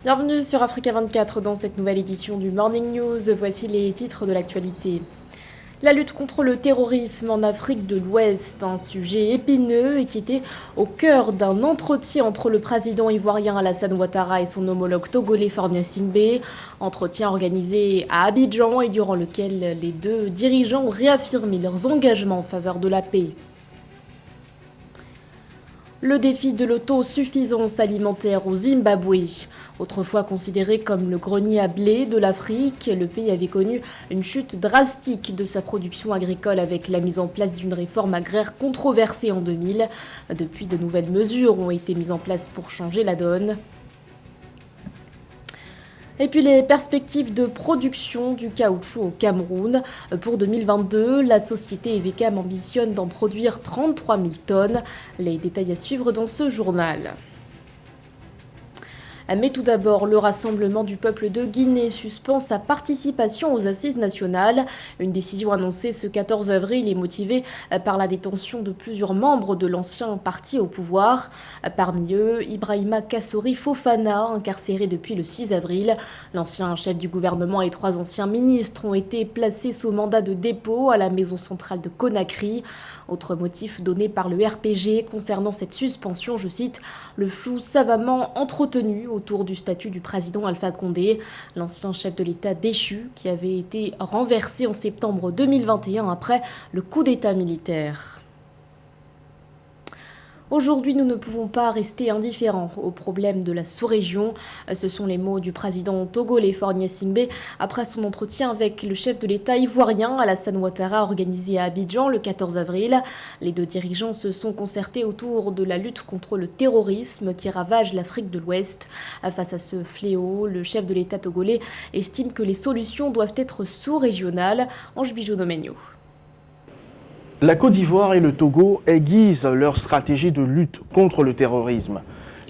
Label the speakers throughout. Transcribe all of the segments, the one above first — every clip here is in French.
Speaker 1: Bienvenue sur Africa 24 dans cette nouvelle édition du Morning News. Voici les titres de l'actualité. La lutte contre le terrorisme en Afrique de l'Ouest, un sujet épineux et qui était au cœur d'un entretien entre le président ivoirien Alassane Ouattara et son homologue togolais Fornia Singbe. Entretien organisé à Abidjan et durant lequel les deux dirigeants ont réaffirmé leurs engagements en faveur de la paix. Le défi de l'autosuffisance alimentaire au Zimbabwe. Autrefois considéré comme le grenier à blé de l'Afrique, le pays avait connu une chute drastique de sa production agricole avec la mise en place d'une réforme agraire controversée en 2000. Depuis, de nouvelles mesures ont été mises en place pour changer la donne. Et puis les perspectives de production du caoutchouc au Cameroun. Pour 2022, la société Evecam ambitionne d'en produire 33 000 tonnes. Les détails à suivre dans ce journal. Mais tout d'abord, le Rassemblement du peuple de Guinée suspend sa participation aux assises nationales. Une décision annoncée ce 14 avril est motivée par la détention de plusieurs membres de l'ancien parti au pouvoir. Parmi eux, Ibrahima Kassori Fofana, incarcéré depuis le 6 avril. L'ancien chef du gouvernement et 3 anciens ministres ont été placés sous mandat de dépôt à la maison centrale de Conakry. Autre motif donné par le RPG concernant cette suspension, je cite, le flou savamment entretenu autour du statut du président Alpha Condé, l'ancien chef de l'État déchu qui avait été renversé en septembre 2021 après le coup d'État militaire. Aujourd'hui, nous ne pouvons pas rester indifférents aux problèmes de la sous-région. Ce sont les mots du président togolais Fornia Singbe après son entretien avec le chef de l'État ivoirien Alassane Ouattara organisé à Abidjan le 14 avril. Les deux dirigeants se sont concertés autour de la lutte contre le terrorisme qui ravage l'Afrique de l'Ouest. Face à ce fléau, le chef de l'État togolais estime que les solutions doivent être sous-régionales. Ange Bijonomegno.
Speaker 2: La Côte d'Ivoire et le Togo aiguisent leur stratégie de lutte contre le terrorisme.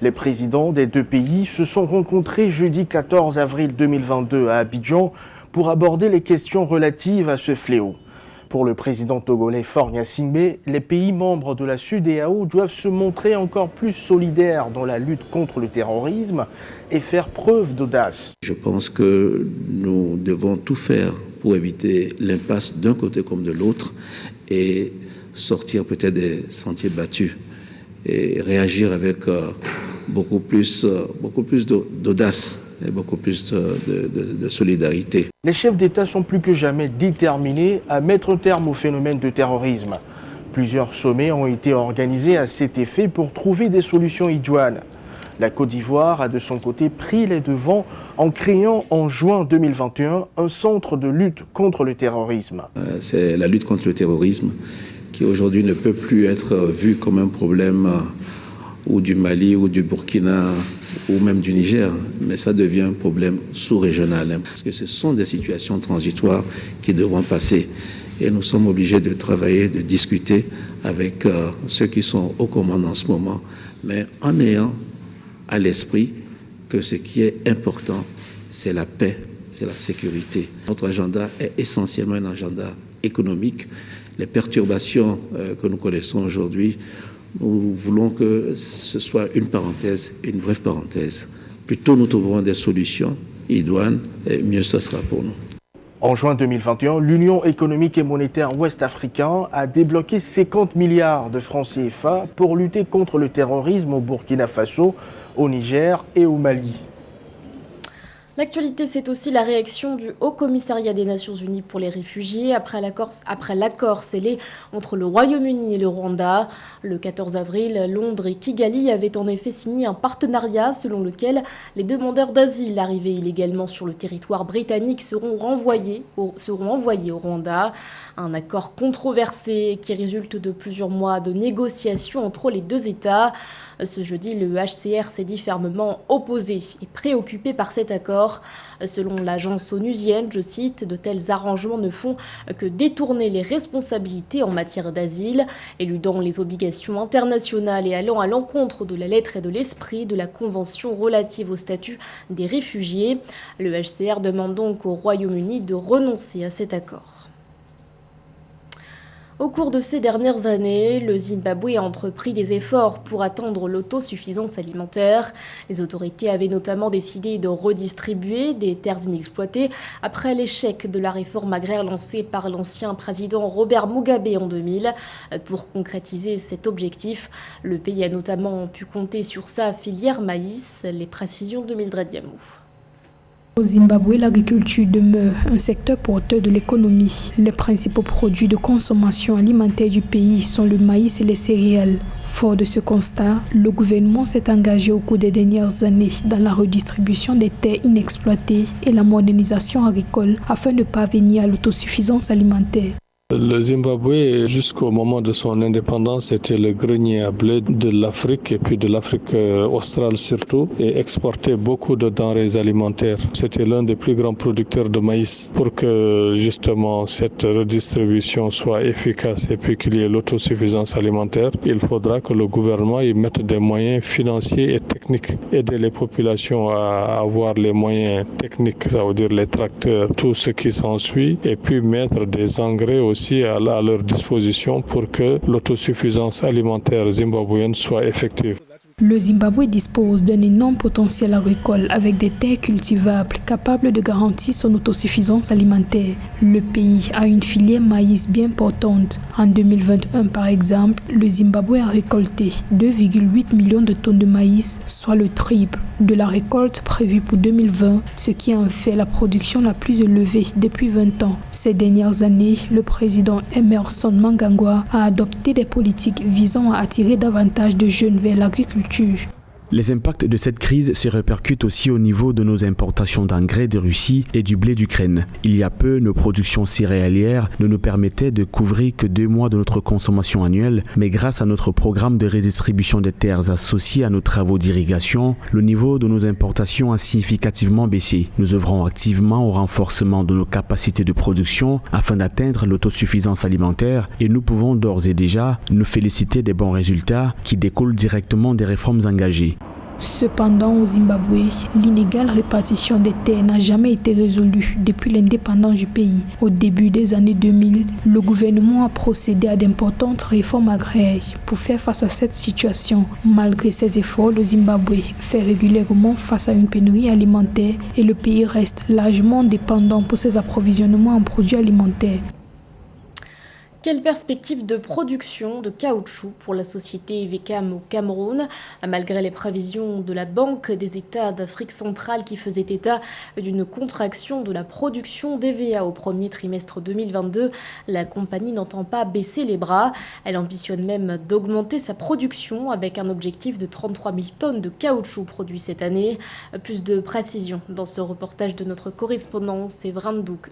Speaker 2: Les présidents des deux pays se sont rencontrés jeudi 14 avril 2022 à Abidjan pour aborder les questions relatives à ce fléau. Pour le président togolais Fornia Singbe, les pays membres de la CEDEAO doivent se montrer encore plus solidaires dans la lutte contre le terrorisme et faire preuve d'audace.
Speaker 3: Je pense que nous devons tout faire pour éviter l'impasse d'un côté comme de l'autre et sortir peut-être des sentiers battus et réagir avec beaucoup plus d'audace et beaucoup plus de solidarité.
Speaker 2: Les chefs d'État sont plus que jamais déterminés à mettre un terme au phénomène de terrorisme. Plusieurs sommets ont été organisés à cet effet pour trouver des solutions idoines. La Côte d'Ivoire a de son côté pris les devants en créant en juin 2021 un centre de lutte contre le terrorisme.
Speaker 3: C'est la lutte contre le terrorisme qui aujourd'hui ne peut plus être vue comme un problème ou du Mali ou du Burkina ou même du Niger, mais ça devient un problème sous-régional, parce que ce sont des situations transitoires qui devront passer. Et nous sommes obligés de travailler, de discuter avec ceux qui sont aux commandes en ce moment, mais en ayant à l'esprit que ce qui est important, c'est la paix, c'est la sécurité. Notre agenda est essentiellement un agenda économique. Les perturbations que nous connaissons aujourd'hui, nous voulons que ce soit une parenthèse, une brève parenthèse. Plus tôt nous trouverons des solutions idoines, et mieux ce sera pour nous.
Speaker 2: En juin 2021, l'Union économique et monétaire ouest-africaine a débloqué 50 milliards de francs CFA pour lutter contre le terrorisme au Burkina Faso, au Niger et au Mali.
Speaker 1: L'actualité, c'est aussi la réaction du Haut Commissariat des Nations Unies pour les réfugiés après l'accord scellé entre le Royaume-Uni et le Rwanda. Le 14 avril, Londres et Kigali avaient en effet signé un partenariat selon lequel les demandeurs d'asile arrivés illégalement sur le territoire britannique seront envoyés au Rwanda. Un accord controversé qui résulte de plusieurs mois de négociations entre les deux États. Ce jeudi, le HCR s'est dit fermement opposé et préoccupé par cet accord. Selon l'agence onusienne, je cite, de tels arrangements ne font que détourner les responsabilités en matière d'asile, éludant les obligations internationales et allant à l'encontre de la lettre et de l'esprit de la Convention relative au statut des réfugiés. Le HCR demande donc au Royaume-Uni de renoncer à cet accord. Au cours de ces dernières années, le Zimbabwe a entrepris des efforts pour atteindre l'autosuffisance alimentaire. Les autorités avaient notamment décidé de redistribuer des terres inexploitées après l'échec de la réforme agraire lancée par l'ancien président Robert Mugabe en 2000. Pour concrétiser cet objectif, le pays a notamment pu compter sur sa filière maïs. Les précisions de Mildred Yamou.
Speaker 4: Au Zimbabwe, l'agriculture demeure un secteur porteur de l'économie. Les principaux produits de consommation alimentaire du pays sont le maïs et les céréales. Fort de ce constat, le gouvernement s'est engagé au cours des dernières années dans la redistribution des terres inexploitées et la modernisation agricole afin de parvenir à l'autosuffisance alimentaire.
Speaker 5: Le Zimbabwe, jusqu'au moment de son indépendance, était le grenier à blé de l'Afrique et puis de l'Afrique australe surtout, et exportait beaucoup de denrées alimentaires. C'était l'un des plus grands producteurs de maïs. Pour que justement cette redistribution soit efficace et puis qu'il y ait l'autosuffisance alimentaire, il faudra que le gouvernement y mette des moyens financiers et techniques. Aider les populations à avoir les moyens techniques, ça veut dire les tracteurs, tout ce qui s'ensuit, et puis mettre des engrais aussi à leur disposition pour que l'autosuffisance alimentaire zimbabwéenne soit effective.
Speaker 4: Le Zimbabwe dispose d'un énorme potentiel agricole avec des terres cultivables capables de garantir son autosuffisance alimentaire. Le pays a une filière maïs bien portante. En 2021, par exemple, le Zimbabwe a récolté 2,8 millions de tonnes de maïs, soit le triple de la récolte prévue pour 2020, ce qui en fait la production la plus élevée depuis 20 ans. Ces dernières années, le président Emmerson Mnangagwa a adopté des politiques visant à attirer davantage de jeunes vers l'agriculture.
Speaker 6: Les impacts de cette crise se répercutent aussi au niveau de nos importations d'engrais de Russie et du blé d'Ukraine. Il y a peu, nos productions céréalières ne nous permettaient de couvrir que 2 mois de notre consommation annuelle, mais grâce à notre programme de redistribution des terres associé à nos travaux d'irrigation, le niveau de nos importations a significativement baissé. Nous œuvrons activement au renforcement de nos capacités de production afin d'atteindre l'autosuffisance alimentaire et nous pouvons d'ores et déjà nous féliciter des bons résultats qui découlent directement des réformes engagées.
Speaker 4: Cependant, au Zimbabwe, l'inégale répartition des terres n'a jamais été résolue depuis l'indépendance du pays. Au début des années 2000, le gouvernement a procédé à d'importantes réformes agraires pour faire face à cette situation. Malgré ces efforts, le Zimbabwe fait régulièrement face à une pénurie alimentaire et le pays reste largement dépendant pour ses approvisionnements en produits alimentaires.
Speaker 1: Quelle perspective de production de caoutchouc pour la société Evecam au Cameroun? Malgré les prévisions de la Banque des États d'Afrique centrale qui faisait état d'une contraction de la production d'EVA au premier trimestre 2022, la compagnie n'entend pas baisser les bras. Elle ambitionne même d'augmenter sa production avec un objectif de 33 000 tonnes de caoutchouc produits cette année. Plus de précision dans ce reportage de notre correspondant Séverin Douque.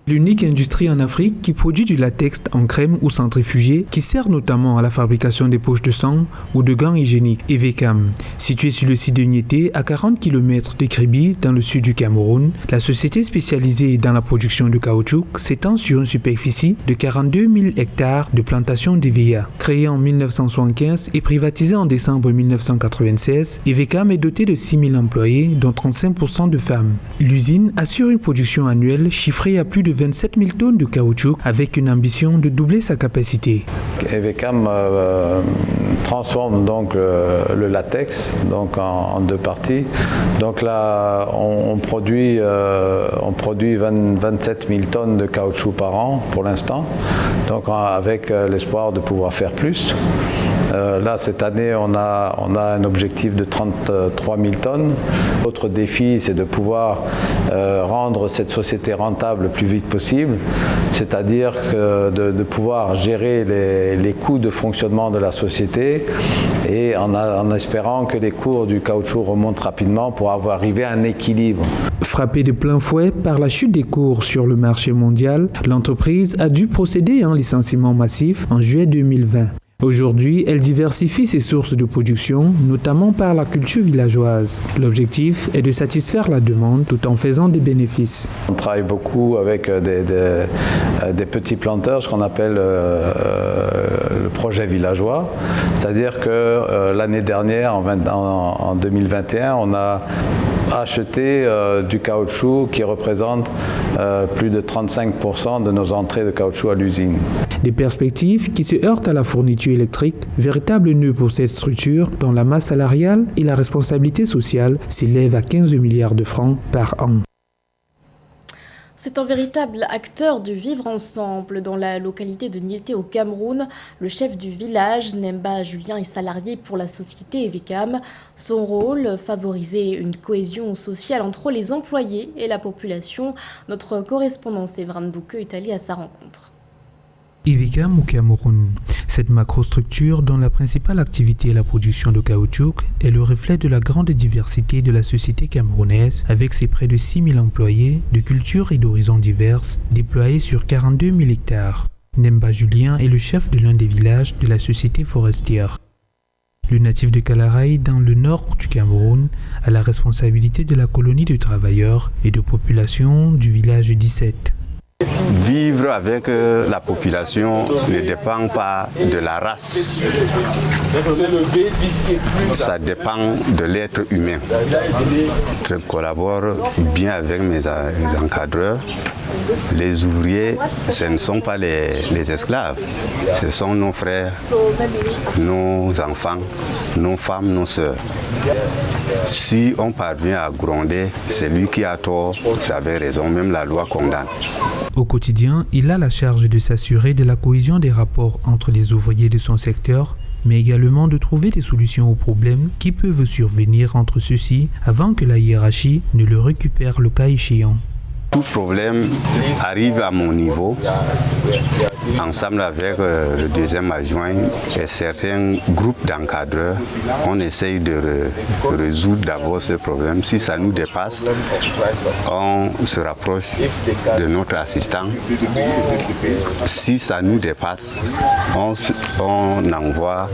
Speaker 7: L'unique industrie en Afrique qui produit du latex en crème ou centrifugé qui sert notamment à la fabrication des poches de sang ou de gants hygiéniques, Evecam. Située sur le site de Niété, à 40 km de Kribi, dans le sud du Cameroun, la société spécialisée dans la production de caoutchouc s'étend sur une superficie de 42 000 hectares de plantations d'EVA. Créée en 1975 et privatisée en décembre 1996, Evecam est dotée de 6 000 employés, dont 35% de femmes. L'usine assure une production annuelle chiffrée à plus de 27 000 tonnes de caoutchouc avec une ambition de doubler sa capacité.
Speaker 8: Evecam transforme donc le latex donc en 2 parties. Donc là, on produit 27 000 tonnes de caoutchouc par an pour l'instant, donc avec l'espoir de pouvoir faire plus. Là, cette année, on a un objectif de 33 000 tonnes. L'autre défi, c'est de pouvoir rendre cette société rentable le plus vite possible, c'est-à-dire de pouvoir gérer les coûts de fonctionnement de la société et en espérant que les cours du caoutchouc remontent rapidement pour arriver à un équilibre.
Speaker 7: Frappée de plein fouet par la chute des cours sur le marché mondial, l'entreprise a dû procéder à un licenciement massif en juillet 2020. Aujourd'hui, elle diversifie ses sources de production, notamment par la culture villageoise. L'objectif est de satisfaire la demande tout en faisant des bénéfices.
Speaker 8: On travaille beaucoup avec des petits planteurs, ce qu'on appelle le projet villageois. C'est-à-dire que l'année dernière, en 2021, on a acheté du caoutchouc qui représente plus de 35% de nos entrées de caoutchouc à l'usine.
Speaker 7: Des perspectives qui se heurtent à la fourniture électrique, véritable nœud pour cette structure dont la masse salariale et la responsabilité sociale s'élèvent à 15 milliards de francs par an.
Speaker 1: C'est un véritable acteur du vivre ensemble. Dans la localité de Niété au Cameroun, le chef du village, Nemba Julien, est salarié pour la société Evecam. Son rôle, favoriser une cohésion sociale entre les employés et la population. Notre correspondant Séverin Douke est allé à sa rencontre.
Speaker 7: Evecam au Cameroun. Cette macrostructure, dont la principale activité est la production de caoutchouc, est le reflet de la grande diversité de la société camerounaise, avec ses près de 6 000 employés, de cultures et d'horizons diverses, déployés sur 42 000 hectares. Nemba Julien est le chef de l'un des villages de la société forestière. Le natif de Kalaraï, dans le nord du Cameroun, a la responsabilité de la colonie de travailleurs et de population du village 17.
Speaker 9: Vivre avec la population ne dépend pas de la race, ça dépend de l'être humain. Je collabore bien avec mes encadreurs. Les ouvriers, ce ne sont pas les esclaves, ce sont nos frères, nos enfants, nos femmes, nos sœurs. Si on parvient à gronder, c'est lui qui a tort, c'est avec raison, même la loi condamne.
Speaker 7: Au quotidien, il a la charge de s'assurer de la cohésion des rapports entre les ouvriers de son secteur, mais également de trouver des solutions aux problèmes qui peuvent survenir entre ceux-ci avant que la hiérarchie ne le récupère le cas échéant.
Speaker 9: Tout problème arrive à mon niveau, ensemble avec le deuxième adjoint et certains groupes d'encadreurs. On essaye de résoudre d'abord ce problème. Si ça nous dépasse, on se rapproche de notre assistant. Si ça nous dépasse, on envoie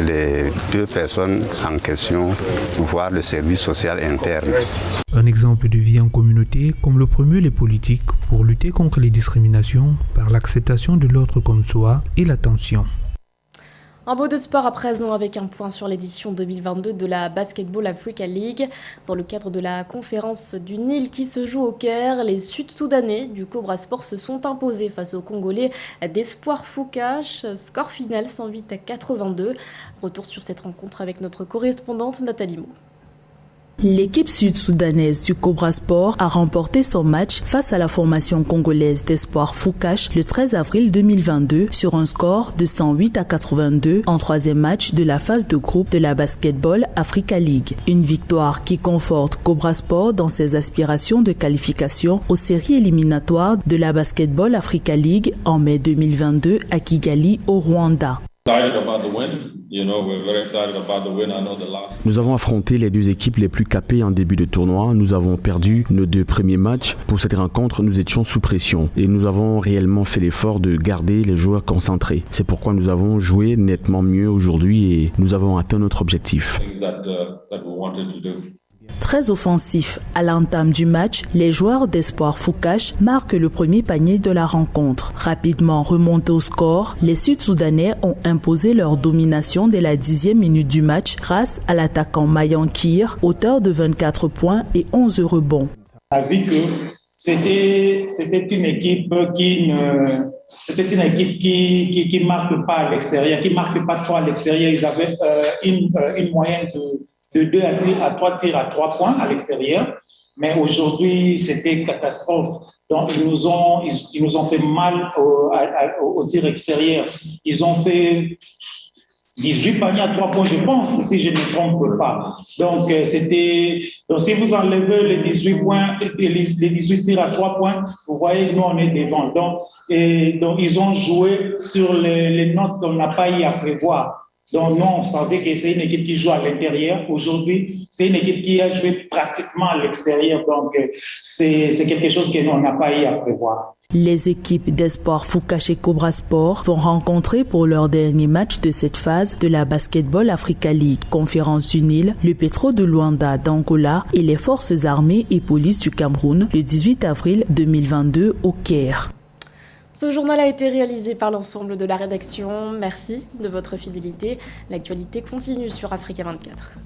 Speaker 9: les deux personnes en question voir le service social interne.
Speaker 7: Un exemple de vie en communauté, comme le promeuvent les politiques pour lutter contre les discriminations par l'acceptation de l'autre comme soi et l'attention.
Speaker 1: Un mot de sport à présent avec un point sur l'édition 2022 de la Basketball Africa League. Dans le cadre de la conférence du Nil qui se joue au Caire, les Sud-Soudanais du Cobra Sport se sont imposés face aux Congolais d'Espoir Foucache. Score final 108-82. Retour sur cette rencontre avec notre correspondante Nathalie Mo.
Speaker 10: L'équipe sud-soudanaise du Cobra Sport a remporté son match face à la formation congolaise d'Espoir Foucache le 13 avril 2022 sur un score de 108-82 en troisième match de la phase de groupe de la Basketball Africa League. Une victoire qui conforte Cobra Sport dans ses aspirations de qualification aux séries éliminatoires de la Basketball Africa League en mai 2022 à Kigali au Rwanda.
Speaker 6: Nous avons affronté les deux équipes les plus capées en début de tournoi. Nous avons perdu nos deux premiers matchs. Pour cette rencontre, nous étions sous pression et nous avons réellement fait l'effort de garder les joueurs concentrés. C'est pourquoi nous avons joué nettement mieux aujourd'hui et nous avons atteint notre objectif.
Speaker 10: Très offensif à l'entame du match, les joueurs d'Espoir Foucache marquent le premier panier de la rencontre. Rapidement remontés au score, les Sud-Soudanais ont imposé leur domination dès la 10e minute du match grâce à l'attaquant Mayan Kir, auteur de 24 points et 11 rebonds.
Speaker 11: On a vu que c'était une équipe qui marque pas à l'extérieur, qui marque pas trop à l'extérieur. Ils avaient une moyenne de 2 à 3 tirs à 3 points à l'extérieur. Mais aujourd'hui, c'était catastrophe. Donc, ils nous ont fait mal au tir extérieur. Ils ont fait 18 paniers à 3 points, je pense, si je ne me trompe pas. Donc, si vous enlevez les 18 points, les 18 tirs à 3 points, vous voyez que nous, on est devant. Donc, ils ont joué sur les notes qu'on n'a pas eu à prévoir. Donc, nous, on savait que c'est une équipe qui joue à l'intérieur. Aujourd'hui, c'est une équipe qui a joué pratiquement à l'extérieur. Donc, c'est quelque chose que nous, on n'a pas eu à prévoir.
Speaker 10: Les équipes d'Espoir Foucache et Cobra Sport vont rencontrer pour leur dernier match de cette phase de la Basketball Africa League, Conférence du Nil, le Petro de Luanda d'Angola et les forces armées et police du Cameroun le 18 avril 2022 au Caire.
Speaker 1: Ce journal a été réalisé par l'ensemble de la rédaction. Merci de votre fidélité. L'actualité continue sur Africa 24.